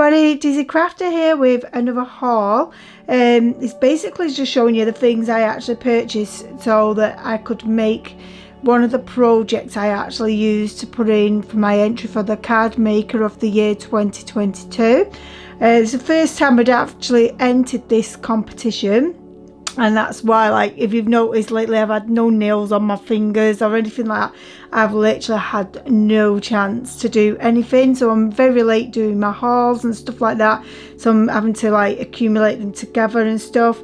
everybody, Dizzy Crafter here with another haul. It's basically just showing you the things I actually purchased so that I could make one of the projects I actually used to put in for my entry for the Card Maker of the Year 2022. It's the first time I'd actually entered this competition. And that's why, like, if you've noticed lately, I've had no nails on my fingers or anything like that. I've literally had no chance to do anything. So I'm very late doing my hauls and stuff like that. So I'm having to, like, accumulate them together and stuff.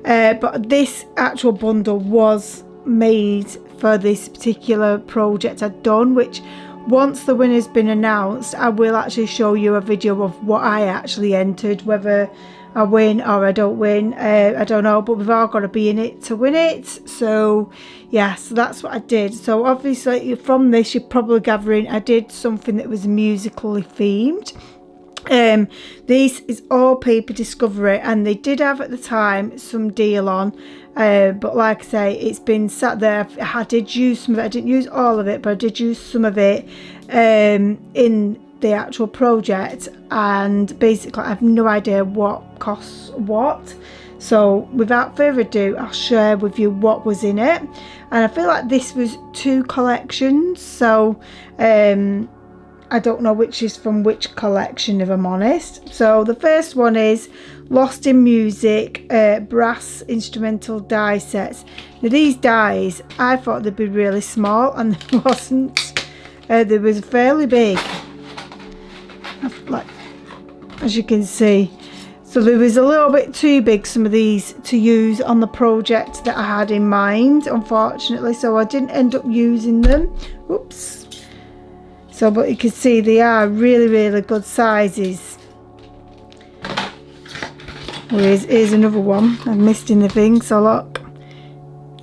But this actual bundle was made for this particular project I'd done, which once the winner's been announced, I will actually show you a video of what I actually entered, whether I win or I don't win, I don't know, but we've all got to be in it to win it. So yeah, so that's what I did. So obviously from this you're probably gathering I did something that was musically themed. This is all paper discovery, and they did have at the time some deal on, but like I say, it's been sat there. I did use some of it. I didn't use all of it, but I did use some of it in the actual project, and basically I have no idea what costs what. So without further ado, I'll share with you what was in it. And I feel like this was 2 collections, so I don't know which is from which collection, if I'm honest. So the first one is Lost in Music brass instrumental die sets. Now these dies, I thought they'd be really small, and they wasn't. They was fairly big, like as you can see. So there was a little bit too big, some of these, to use on the project that I had in mind, unfortunately, so I didn't end up using them. Oops. So but you can see they are really good sizes. Here's another one I missed in the thing, so look,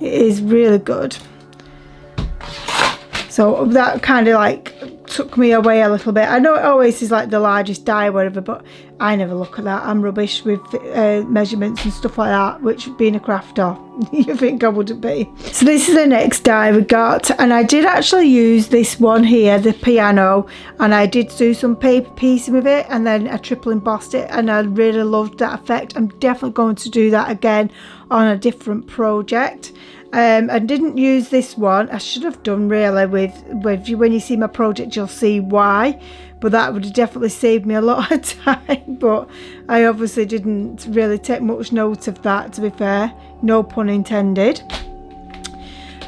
it is really good. So that kind of like took me away a little bit. I know it always is like the largest die or whatever, but I never look at that. I'm rubbish with measurements and stuff like that, which being a crafter, you think I wouldn't be. So this is the next die we got, and I did actually use this one here, the piano, and I did do some paper piecing with it, and then I triple embossed it, and I really loved that effect. I'm definitely going to do that again on a different project. I didn't use this one. I should have done really with you. When you see my project, you'll see why, but that would have definitely saved me a lot of time. But I obviously didn't really take much note of that, to be fair, no pun intended.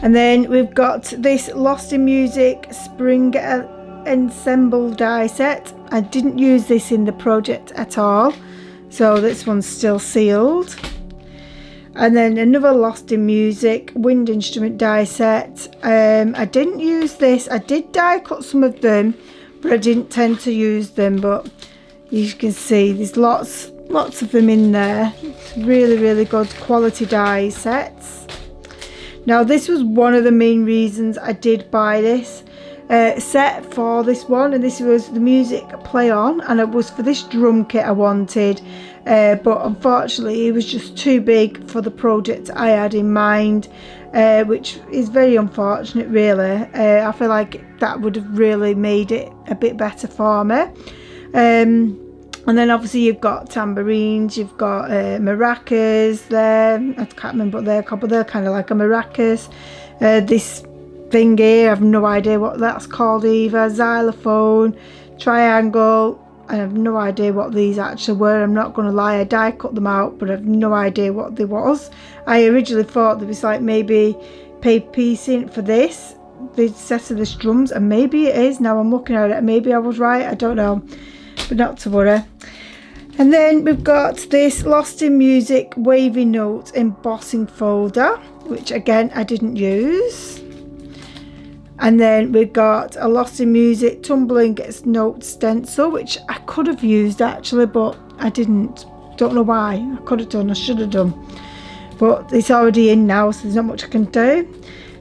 And then we've got this Lost in Music Spring Ensemble die set. I didn't use this in the project at all, so this one's still sealed. And then another Lost in Music wind instrument die set. I didn't use this. I did die cut some of them, but I didn't tend to use them. But you can see there's lots of them in there. It's really good quality die sets. Now this was one of the main reasons I did buy this set for this one, and this was the music play on, and it was for this drum kit I wanted. But unfortunately it was just too big for the project I had in mind, which is very unfortunate really. I feel like that would have really made it a bit better for me. And then obviously you've got tambourines, you've got maracas there. I can't remember what they're called, but they're kind of like a maracas. This thing here, I have no idea what that's called either. Xylophone Triangle. I have no idea what these actually were. I'm not going to lie, I die cut them out, but I have no idea what they was. I originally thought there was like maybe paper piecing for this, the set of the drums, and maybe it is. Now I'm looking at it, maybe I was right, I don't know, but not to worry. And then we've got this Lost in Music Wavy Note embossing folder, which again I didn't use. And then we've got a Lost in Music Tumbling Gets Note stencil, which I could have used actually, but I didn't. Don't know why. I could have done, I should have done. But it's already in now, so there's not much I can do.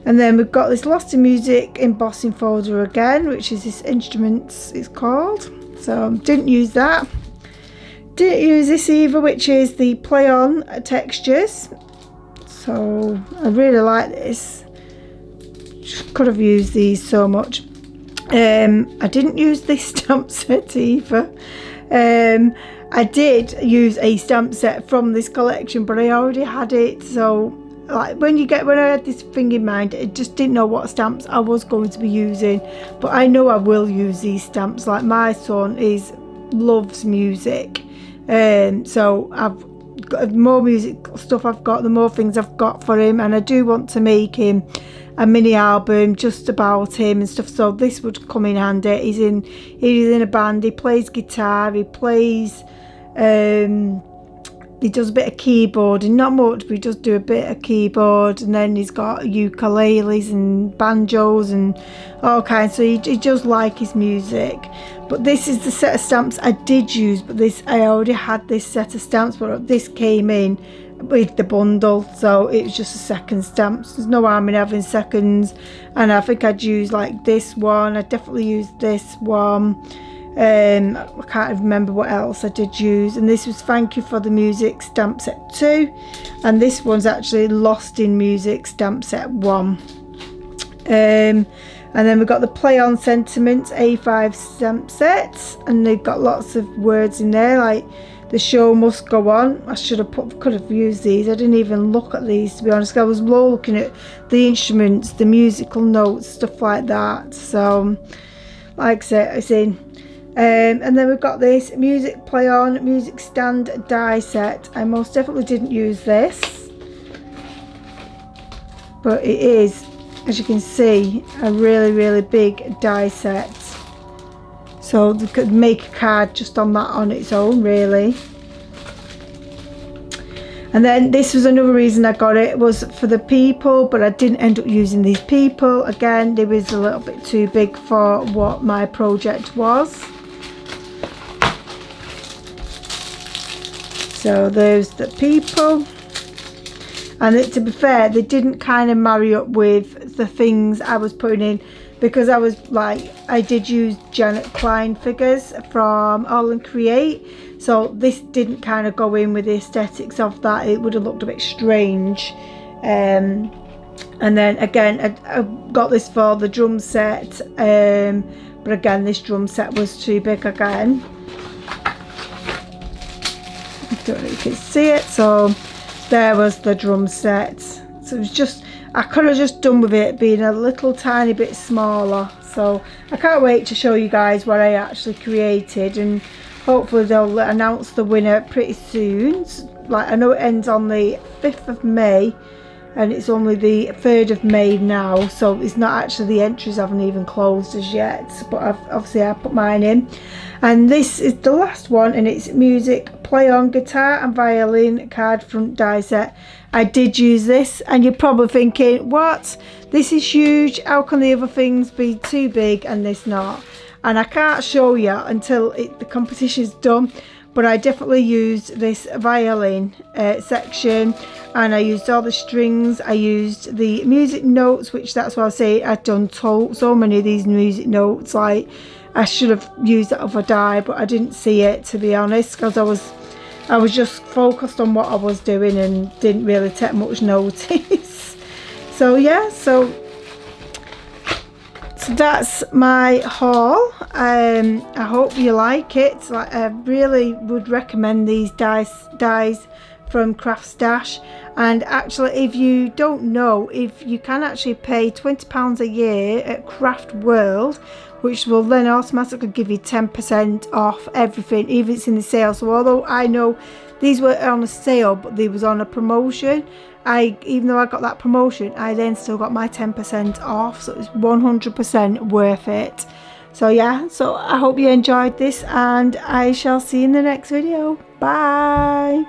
And then we've got this Lost in Music embossing folder again, which is this Instruments it's called. So didn't use that. Didn't use this either, which is the Play On textures. So I really like this. Could have used these so much. I didn't use this stamp set either. I did use a stamp set from this collection, but I already had it, so like when I had this thing in mind, I just didn't know what stamps I was going to be using, but I know I will use these stamps. Like my son loves music, so I've got more music stuff I've got, the more things I've got for him, and I do want to make him a mini album just about him and stuff, so this would come in handy. He's in a band, he plays guitar, he plays he does a bit of keyboarding, not much, but he does do a bit of keyboard, and then he's got ukuleles and banjos and all kinds, so he does like his music. But this is the set of stamps I did use, but I already had this set of stamps, but this came in with the bundle, so it was just a second stamp. There's no harm in having seconds, and I think I'd use like this one, I definitely used this one. I can't remember what else I did use, and this was Thank You for the Music stamp set 2, and this one's actually Lost in Music stamp set 1. And then we've got the Play on Sentiments A5 stamp sets, and they've got lots of words in there like the show must go on. I could have used these. I didn't even look at these, to be honest. I was more looking at the instruments, the musical notes, stuff like that. So like I said, it's in. And then we've got this Music Play On Music Stand die set. I most definitely didn't use this, but it is, as you can see, a really big die set. So they could make a card just on that on its own, really. And then this was another reason I got it, was for the people, but I didn't end up using these people. Again, they was a little bit too big for what my project was. So there's the people. And to be fair, they didn't kind of marry up with the things I was putting in, because I did use Janet Klein figures from All and Create, so this didn't kind of go in with the aesthetics of that. It would have looked a bit strange. And then again, I got this for the drum set, but again, this drum set was too big again. I don't know if you can see it. So there was the drum set. So it was just, I could have just done with it being a little tiny bit smaller. So I can't wait to show you guys what I actually created, and hopefully they'll announce the winner pretty soon. Like, I know it ends on the 5th of May and it's only the 3rd of May now, so it's not actually, the entries haven't even closed as yet, but obviously I put mine in. And this is the last one, and it's Music Play On Guitar and Violin card front die set. I did use this, and you're probably thinking, what? This is huge, how can the other things be too big and this not? And I can't show you until the competition's done, but I definitely used this violin section, and I used all the strings, I used the music notes, which that's why I say I'd done so many of these music notes. Like, I should have used that other die, but I didn't see it, to be honest, because I was just focused on what I was doing and didn't really take much notice. So yeah, so that's my haul. I hope you like it. Like, I really would recommend these dies from Craft Stash. And actually, if you don't know, if you can actually pay £20 a year at Craft World, which will then automatically give you 10% off everything, even if it's in the sale. So although I know these were on a sale, but they was on a promotion, even though I got that promotion, I then still got my 10% off, so it was 100% worth it. So yeah, so I hope you enjoyed this, and I shall see you in the next video. Bye.